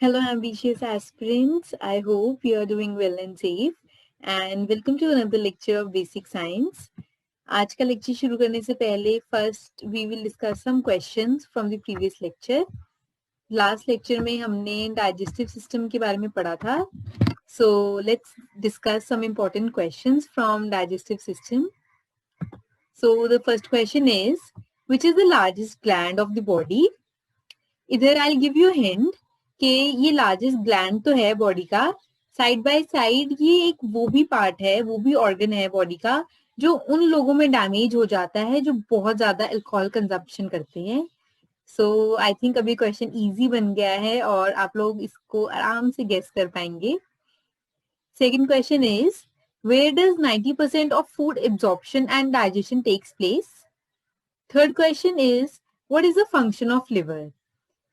Hello, ambitious aspirants. I hope you are doing well and safe. And welcome to another lecture of Basic Science. आज का lecture शुरू करने से पहले first we will discuss some questions from the previous lecture. Last lecture में हमने digestive system के बारे में पढ़ा था. So let's discuss some important questions from digestive system. So the first question is which is the largest gland of the body. इधर I give you hint कि ये लार्जेस्ट ग्लैंड तो है बॉडी का, साइड बाय साइड ये एक वो भी पार्ट है, वो भी ऑर्गन है बॉडी का जो उन लोगों में डैमेज हो जाता है जो बहुत ज्यादा अल्कोहल कंजप्शन करते हैं. सो आई थिंक अभी क्वेश्चन इजी बन गया है और आप लोग इसको आराम से गेस कर पाएंगे. Second question is where does 90% of food absorption and digestion takes place. Third question is what is the function of liver.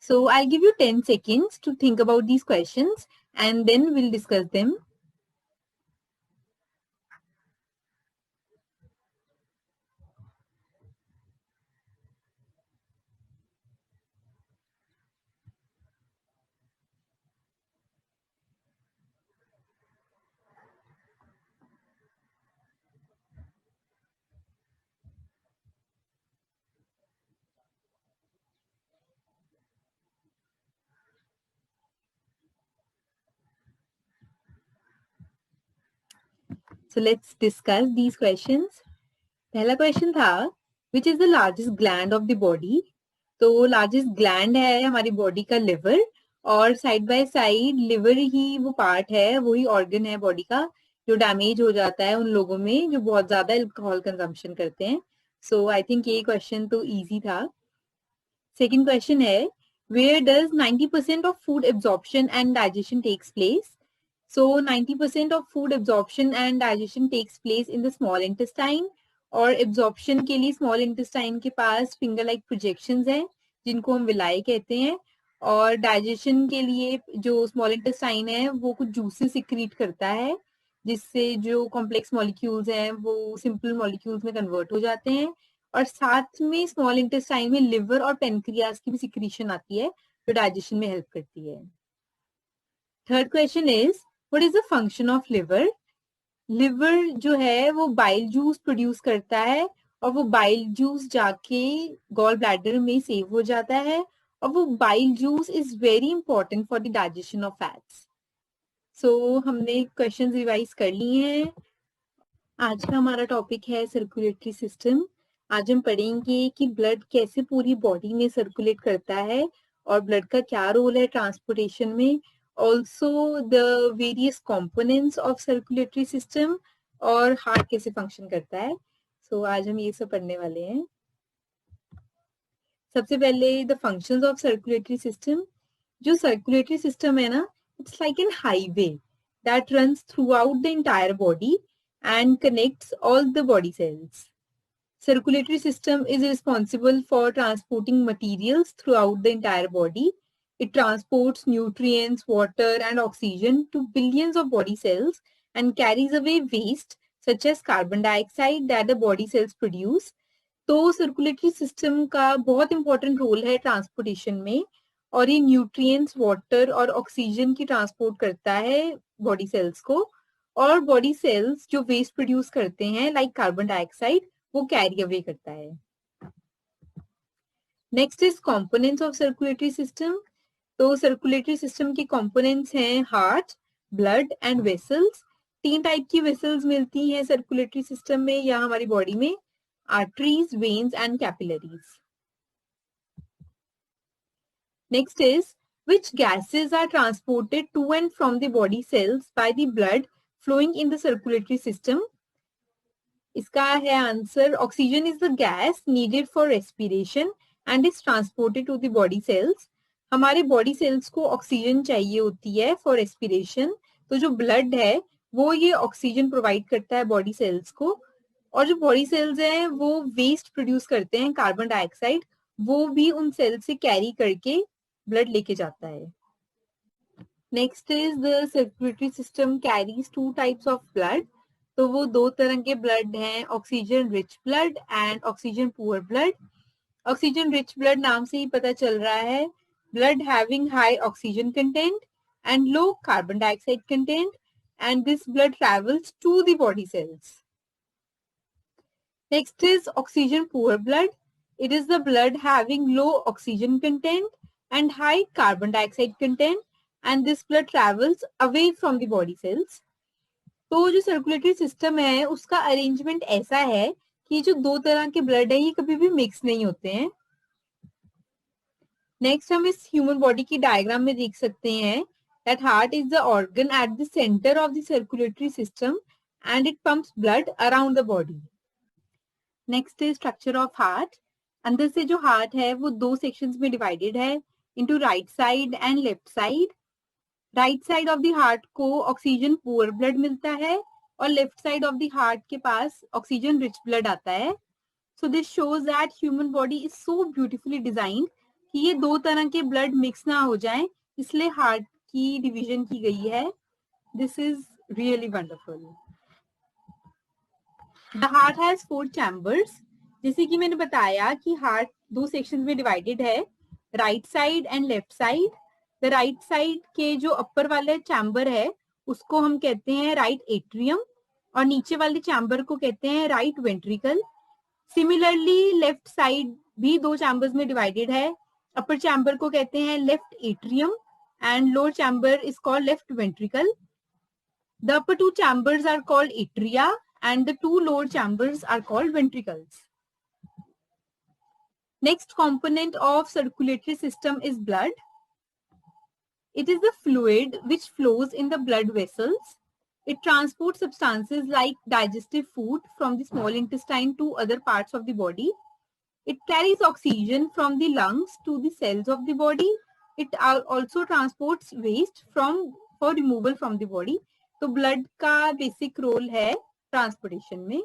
So I'll give you 10 seconds to think about these questions and then we'll discuss them. So let's discuss these questions. पहला question था which is the largest gland of the body. तो largest gland है हमारी body का liver और side by side liver ही वो part है, वही ऑर्गन है बॉडी का जो डैमेज हो जाता है उन लोगों में जो बहुत ज्यादा अल्कोहल कंजम्पशन करते हैं. सो आई थिंक ये क्वेश्चन तो इजी था. सेकेंड क्वेश्चन है where does 90% of food absorption and digestion takes place. So 90% of food absorption and digestion takes place in the small intestine. और absorption के लिए small intestine के पास finger like projections हैं जिनको हम villi कहते हैं. और digestion के लिए जो small intestine है वो कुछ juices secrete करता है जिससे जो complex molecules हैं वो simple molecules में convert हो जाते हैं. और साथ में स्मॉल इंटेस्टाइन में लिवर और पेनक्रियास की भी सिक्रीशन आती है जो डाइजेशन में हेल्प करती है. Third question is what is the function of liver. Liver जो है वो बाइल जूस प्रोड्यूस करता है और वो बाइल जूस जाके गॉल ब्लैडर में सेव हो जाता है और वो bile juice is very important for the digestion of fats. So हमने क्वेश्चंस रिवाइज कर लिए हैं. आज का हमारा टॉपिक है सर्कुलेटरी सिस्टम. आज हम पढ़ेंगे कि ब्लड कैसे पूरी बॉडी में सर्कुलेट करता है और ब्लड का क्या रोल है ट्रांसपोर्टेशन में. Also the various components of circulatory system और हार्ट कैसे फंक्शन करता है. सो आज हम ये सब पढ़ने वाले हैं. सबसे पहले the functions of circulatory system. जो सर्कुलेटरी सिस्टम है ना, it's like an highway that runs through out the entire body and connects all the body cells. Circulatory system is responsible for transporting materials throughout the entire body. It transports nutrients, water and oxygen to billions of body cells and carries away waste such as carbon dioxide that the body cells produce. तो circulatory system का बहुत important role है transportation में और ये nutrients, water और oxygen की transport करता है बॉडी सेल्स को. और बॉडी सेल्स जो वेस्ट प्रोड्यूस करते हैं लाइक कार्बन डाइऑक्साइड वो कैरी अवे करता है. Next is components of circulatory system. तो सर्कुलेटरी सिस्टम के कंपोनेंट्स हैं heart, blood and vessels. 3 type की वेसल्स मिलती हैं सर्कुलेटरी सिस्टम में या हमारी बॉडी में, arteries, veins and capillaries. Next is which gases are transported to and from the body cells by the blood flowing in the circulatory system. इसका है answer oxygen is the gas needed for respiration and is transported to the body cells. हमारे body cells को oxygen चाहिए होती है for respiration. तो जो blood है वो ये ऑक्सीजन प्रोवाइड करता है बॉडी सेल्स को. और जो बॉडी सेल्स हैं वो वेस्ट प्रोड्यूस करते हैं कार्बन डाइऑक्साइड, वो भी उन सेल्स से कैरी करके ब्लड लेके जाता है. Next is the circulatory system carries 2 types of blood. तो वो 2 तरह के ब्लड हैं, oxygen rich blood and oxygen poor blood. Oxygen rich blood नाम से ही पता चल रहा है blood having high oxygen content and low carbon dioxide content, and this blood travels to the body cells. Next is oxygen poor blood. It is the blood having low oxygen content and high carbon dioxide content, and this blood travels away from the body cells. तो जो circulatory system है उसका arrangement ऐसा है कि जो दो तरह के ब्लड है ये कभी भी मिक्स नहीं होते हैं. नेक्स्ट हम इस ह्यूमन बॉडी की डायग्राम में देख सकते हैं that heart is the organ at the center of the circulatory system and it pumps blood around the body. Next is structure of heart. अंदर से जो हार्ट है वो दो सेक्शंस में डिवाइडेड है into right side and left side. Right side of the heart को oxygen poor blood मिलता है और left side of the heart के पास ऑक्सीजन रिच ब्लड आता है. So this shows that human body is so beautifully designed कि ये दो तरह के ब्लड मिक्स ना हो जाएं, इसलिए हार्ट की डिवीजन की गई है. This is really wonderful. The heart has 4 chambers. जैसे कि मैंने बताया कि हार्ट दो सेक्शंस में डिवाइडेड है, right side and left side. The right side के जो अपर वाले चैम्बर है उसको हम कहते हैं राइट एट्रियम और नीचे वाले चैम्बर को कहते हैं right ventricle. Similarly left side भी दो चैम्बर्स में डिवाइडेड है. अपर चैम्बर को कहते हैं left atrium and lower chamber is called left ventricle. The upper two chambers are called atria and the two lower chambers are called ventricles. Next component of circulatory system is blood. It is the fluid which flows in the blood vessels. It transports substances like digestive food from the small intestine to other parts of the body. It carries oxygen from the lungs to the cells of the body. It also transports waste for removal from the body. तो blood का basic role है transportation में.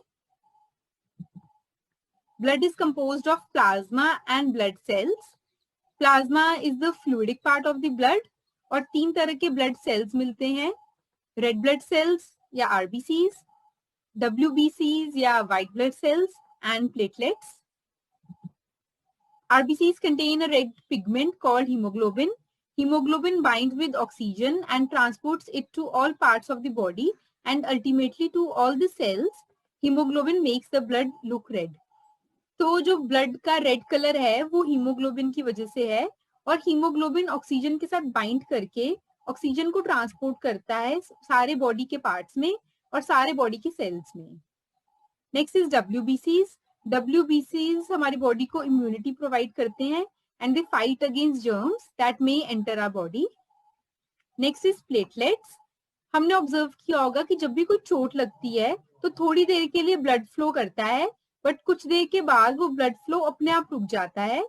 Blood is composed of plasma and blood cells. Plasma is the fluidic part of the blood और 3 तरह के blood cells मिलते हैं. Red blood cells या RBCs, WBCs या white blood cells and platelets. RBCs contain a red pigment called hemoglobin. Hemoglobin binds with oxygen and transports it to all parts of the body and ultimately to all the cells. Hemoglobin makes the blood look red. तो जो blood का red colour है वो haemoglobin की वजह से है और हीमोग्लोबिन ऑक्सीजन के साथ बाइंड करके ऑक्सीजन को ट्रांसपोर्ट करता है सारे बॉडी के पार्ट्स में और सारे बॉडी के सेल्स में. Next is WBCs. WBCs हमारी बॉडी को इम्यूनिटी प्रोवाइड करते हैं and they fight against germs that may enter our body. Next is platelets. हमने ऑब्जर्व किया होगा कि जब भी कोई चोट लगती है तो थोड़ी देर के लिए ब्लड फ्लो करता है बट कुछ देर के बाद वो ब्लड फ्लो अपने आप रुक जाता है.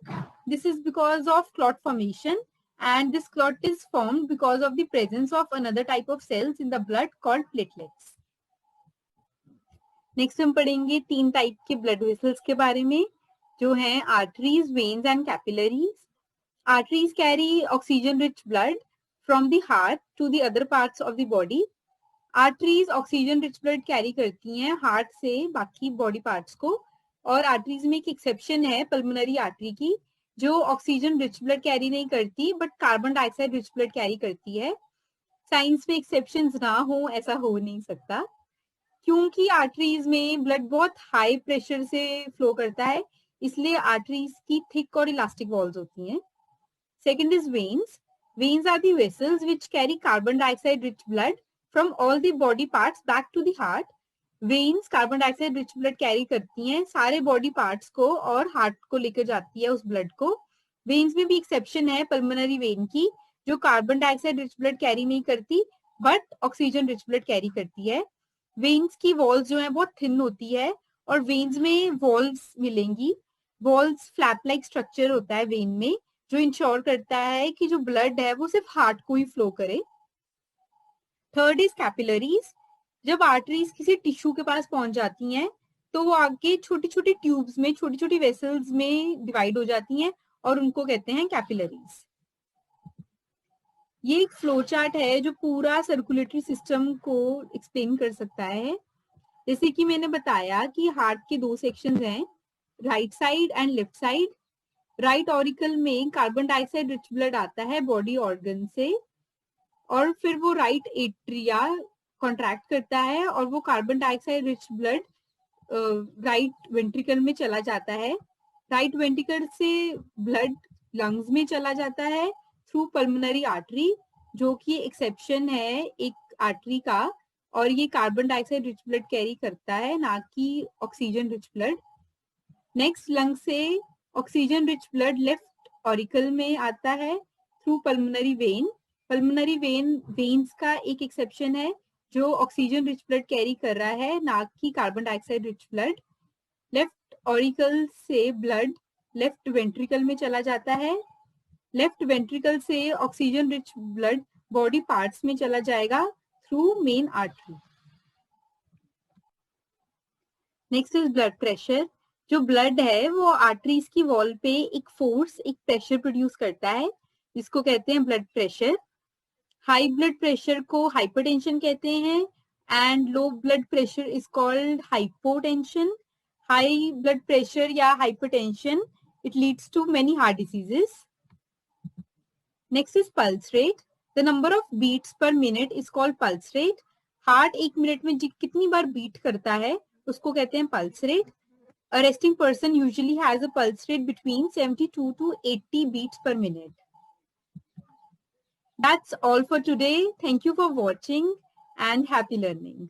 This is because of clot formation and this clot is formed because of the presence of another type of cells in the blood called platelets. Next हम पढ़ेंगे 3 टाइप के ब्लड वेसल्स के बारे में जो हैं arteries, veins and capillaries. Arteries carry oxygen rich blood from the heart to the other parts of the body. Arteries oxygen rich blood carry करती हैं हार्ट से बाकी बॉडी पार्ट्स को और आर्टरीज में एक एक्सेप्शन है पल्मोनरी आर्टरी की जो ऑक्सीजन रिच ब्लड कैरी नहीं करती but carbon dioxide rich blood carry करती है. साइंस में एक्सेप्शंस ना हो ऐसा हो नहीं सकता क्योंकि आर्टरीज में ब्लड बहुत हाई प्रेशर से फ्लो करता है इसलिए आर्टरीज की थिक और इलास्टिक वॉल्स होती हैं. Second is veins. Veins are the vessels which carry carbon dioxide rich blood from all the body parts back to the heart. Veins carbon dioxide rich blood carry करती हैं सारे body parts को और heart को लेकर जाती है उस ब्लड को. वेन्स में भी एक्सेप्शन है पल्मोनरी वेन की जो carbon dioxide rich blood carry नहीं करती but oxygen rich blood carry करती है. वेन्स की वॉल्स जो है बहुत थिन होती है और वेन्स में वॉल्स मिलेंगी. वॉल्स फ्लैप लाइक स्ट्रक्चर होता है वेन में जो इंश्योर करता है कि जो ब्लड है वो सिर्फ हार्ट को ही फ्लो करे. Third is capillaries. जब आर्टरीज किसी टिश्यू के पास पहुंच जाती हैं तो वो आगे छोटी छोटी ट्यूब्स में छोटी छोटी वेसल्स में डिवाइड हो जाती हैं और उनको कहते हैं कैपिलरीज. ये एक फ्लो चार्ट है जो पूरा सर्कुलेटरी सिस्टम को एक्सप्लेन कर सकता है. जैसे कि मैंने बताया कि हार्ट के 2 सेक्शंस हैं right side and left side. Right auricle में कार्बन डाइऑक्साइड रिच ब्लड आता है बॉडी ऑर्गन से, और फिर वो राइट एट्रिया कॉन्ट्रैक्ट करता है और वो carbon dioxide rich blood right ventricle में चला जाता है। राइट वेंट्रिकल से ब्लड लंग्स में चला जाता है थ्रू पल्मोनरी आर्टरी, जो कि एक्सेप्शन है एक आर्टरी का, और ये carbon dioxide rich blood carry करता है, ना कि oxygen rich blood. Next lung से oxygen rich blood left auricle में आता है through pulmonary vein. Pulmonary veins का एक एक्सेप्शन है जो ऑक्सीजन रिच ब्लड कैरी कर रहा है, ना कि carbon dioxide rich blood. Left auricle से ब्लड लेफ्ट वेंट्रिकल में चला जाता है। लेफ्ट वेंट्रिकल से oxygen rich blood body parts में चला जाएगा through main artery. Next is blood pressure. जो ब्लड है वो आर्टरीज की वॉल पे एक फोर्स, एक प्रेशर प्रोड्यूस करता है, जिसको कहते हैं blood pressure. High blood pressure को हाइपरटेंशन कहते हैं and low blood pressure is called hypotension. High blood pressure या hypertension, it leads to many heart diseases. Next is pulse rate. The number of beats per minute is called pulse rate. Heart एक minute में कितनी बार beat करता है उसको कहते हैं pulse rate. A resting person usually has a pulse rate between 72 to 80 beats per minute. That's all for today. Thank you for watching and happy learning.